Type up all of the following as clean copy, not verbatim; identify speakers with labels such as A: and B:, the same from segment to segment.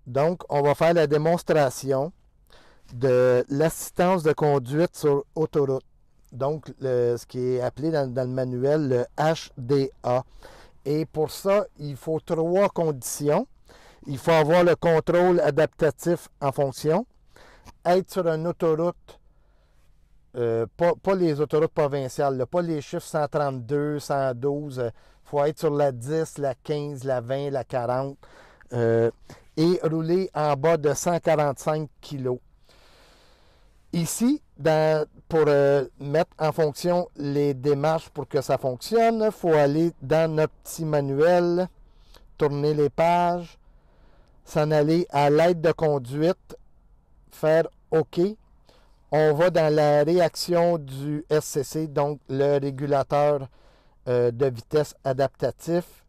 A: Donc, on va faire la démonstration de l'assistance de conduite sur autoroute. Donc, ce qui est appelé dans le manuel le HDA. Et pour ça, il faut 3 conditions. Il faut avoir le contrôle adaptatif en fonction, être sur une autoroute, pas les autoroutes provinciales, là, pas les chiffres 132, 112. Il faut être sur la 10, la 15, la 20, la 40 et rouler en bas de 145 kg. Ici, pour mettre en fonction les démarches pour que ça fonctionne, il faut aller dans notre petit manuel, tourner les pages, s'en aller à l'aide de conduite, faire OK. On va dans la réaction du SCC, donc le régulateur de vitesse adaptatif,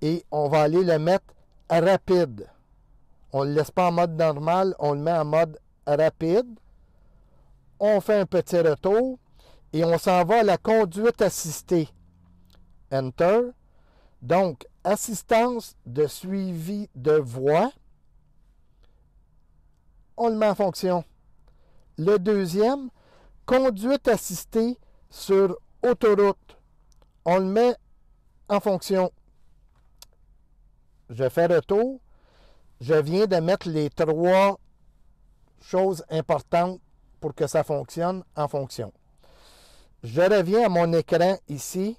A: et on va aller le mettre rapide. On ne le laisse pas en mode normal, on le met en mode rapide. On fait un petit retour et on s'en va à la conduite assistée. Enter. Donc, assistance de suivi de voie. On le met en fonction. Le deuxième, conduite assistée sur autoroute. On le met en fonction. Je fais retour. Je viens de mettre les 3 choses importantes pour que ça fonctionne en fonction. Je reviens à mon écran ici.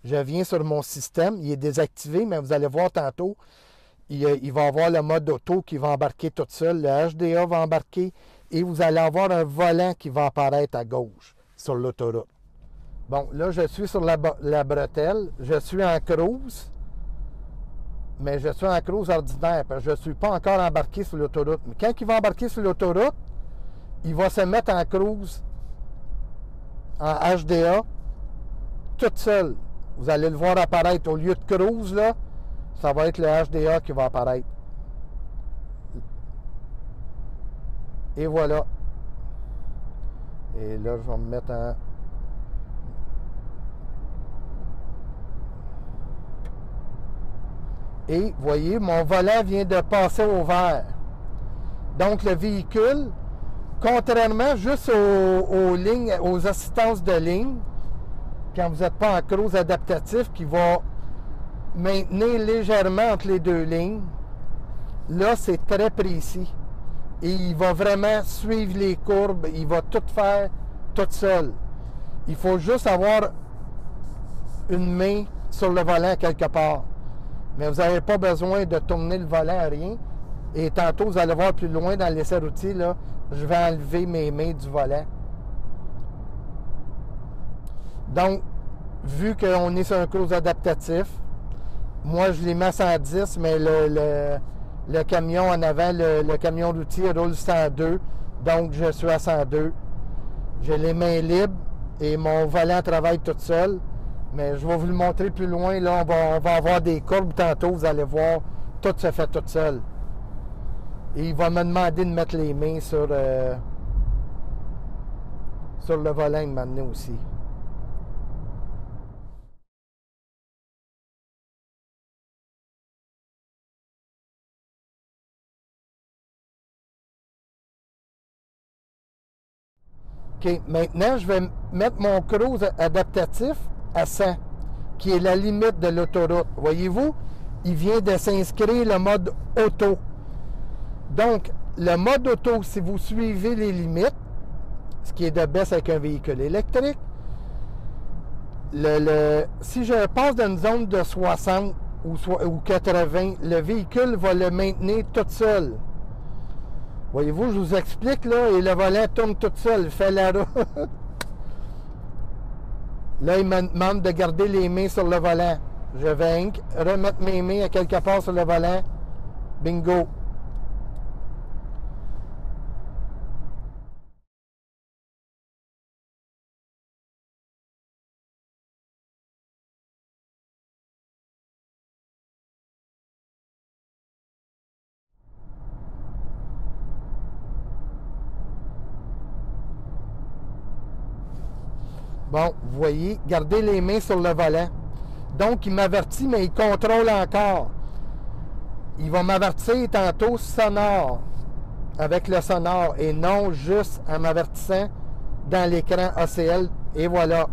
A: Je viens sur mon système. Il est désactivé, mais vous allez voir tantôt, il va avoir le mode auto qui va embarquer tout seul. Le HDA va embarquer et vous allez avoir un volant qui va apparaître à gauche sur l'autoroute. Bon, là, je suis sur la bretelle. Je suis en cruise. Mais je suis en cruise ordinaire parce que je ne suis pas encore embarqué sur l'autoroute. Mais quand il va embarquer sur l'autoroute, il va se mettre en cruise, en HDA, tout seul. Vous allez le voir apparaître. Au lieu de cruise, là, ça va être le HDA qui va apparaître. Et voilà. Et là, je vais me mettre en... Et, voyez, mon volant vient de passer au vert. Donc, le véhicule, contrairement juste aux assistances de ligne, quand vous n'êtes pas en cruise adaptatif, qui va maintenir légèrement entre les 2 lignes, là, c'est très précis. Et il va vraiment suivre les courbes, il va tout faire tout seul. Il faut juste avoir une main sur le volant quelque part. Mais vous n'avez pas besoin de tourner le volant à rien. Et tantôt, vous allez voir plus loin dans l'essai-routier, là, je vais enlever mes mains du volant. Donc, vu qu'on est sur un cruise adaptatif, moi, je les mets à 110, mais le camion en avant, le camion routier roule 102. Donc, je suis à 102. J'ai les mains libres et mon volant travaille tout seul. Mais je vais vous le montrer plus loin. Là, on va avoir des courbes tantôt. Vous allez voir, tout se fait tout seul. Et il va me demander de mettre les mains sur le volant de m'amener aussi. OK. Maintenant, je vais mettre mon cruise adaptatif à 100, qui est la limite de l'autoroute. Voyez-vous, il vient de s'inscrire le mode auto. Donc, le mode auto, si vous suivez les limites, ce qui est de baisse avec un véhicule électrique, si je passe dans une zone de 60 ou 80, le véhicule va le maintenir tout seul. Voyez-vous, je vous explique, là, et le volant tourne tout seul, il fait la route. Là, il me demande de garder les mains sur le volant. Je vais remettre mes mains à quelque part sur le volant. Bingo. Bon, vous voyez, gardez les mains sur le volant. Donc, il m'avertit, mais il contrôle encore. il va m'avertir tantôt sonore, avec le sonore, et non juste en m'avertissant dans l'écran ACL, et voilà.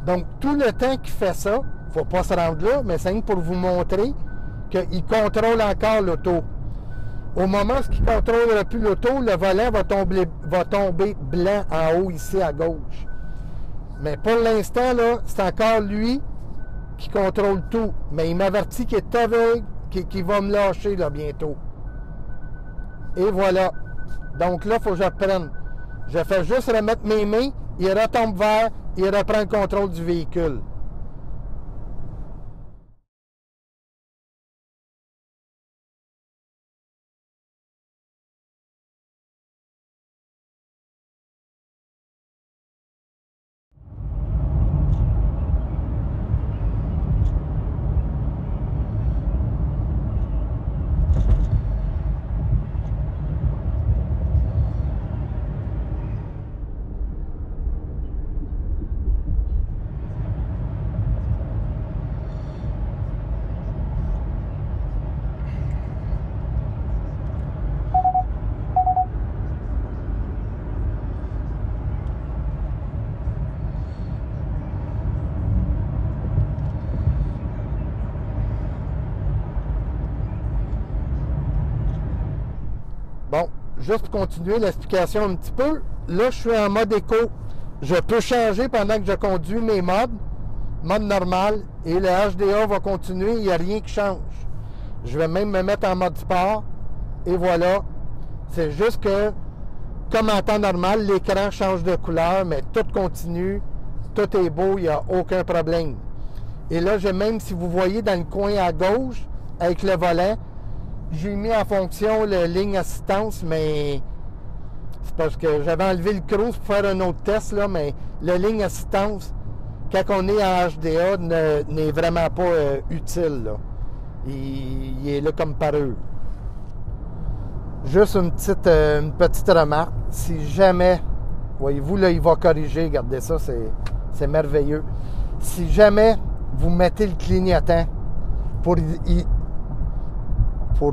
A: Donc, tout le temps qu'il fait ça, il ne faut pas se rendre là, mais c'est pour vous montrer qu'il contrôle encore l'auto. Au moment où il ne contrôlera plus l'auto, le volant va tomber blanc en haut, ici à gauche. Mais pour l'instant, là, c'est encore lui qui contrôle tout. Mais il m'avertit qu'il est aveugle, qu'il va me lâcher là, bientôt. Et voilà. Donc là, il faut que j'apprenne. Je fais juste remettre mes mains, il retombe vert, il reprend le contrôle du véhicule. Bon, juste pour continuer l'explication un petit peu, là, je suis en mode éco. Je peux changer pendant que je conduis mes modes, mode normal, et le HDA va continuer, il n'y a rien qui change. Je vais même me mettre en mode sport, et voilà. C'est juste que, comme en temps normal, l'écran change de couleur, mais tout continue, tout est beau, il n'y a aucun problème. Et là, même si vous voyez dans le coin à gauche, avec le volant, j'ai mis en fonction la ligne assistance, mais c'est parce que j'avais enlevé le cruise pour faire un autre test, là, mais la ligne assistance, quand on est en HDA, n'est vraiment pas utile. Là. Il est là comme parure. Juste une petite remarque. Si jamais, voyez-vous, là, il va corriger, regardez ça, c'est merveilleux. Si jamais vous mettez le clignotant pour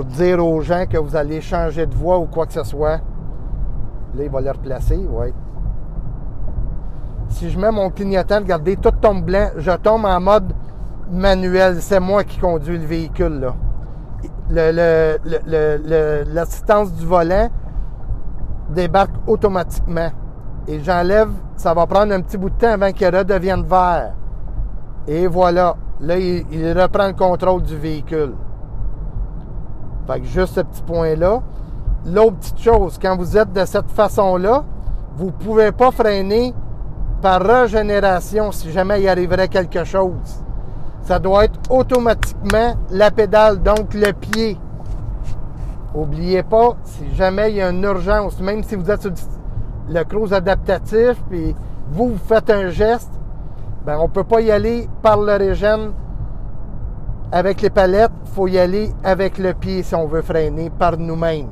A: dire aux gens que vous allez changer de voie ou quoi que ce soit, là, il va le replacer, oui. Si je mets mon clignotant, regardez, tout tombe blanc, je tombe en mode manuel. C'est moi qui conduis le véhicule, là. L'assistance du volant débarque automatiquement. Et j'enlève, ça va prendre un petit bout de temps avant qu'il redevienne vert. Et voilà, là, il reprend le contrôle du véhicule. Fait que juste ce petit point-là. L'autre petite chose, quand vous êtes de cette façon-là, vous ne pouvez pas freiner par régénération si jamais il arriverait quelque chose. Ça doit être automatiquement la pédale, donc le pied. N'oubliez pas, si jamais il y a une urgence, même si vous êtes sur le cruise adaptatif, puis vous faites un geste, ben on ne peut pas y aller par le régène avec les palettes, il faut y aller avec le pied si on veut freiner par nous-mêmes.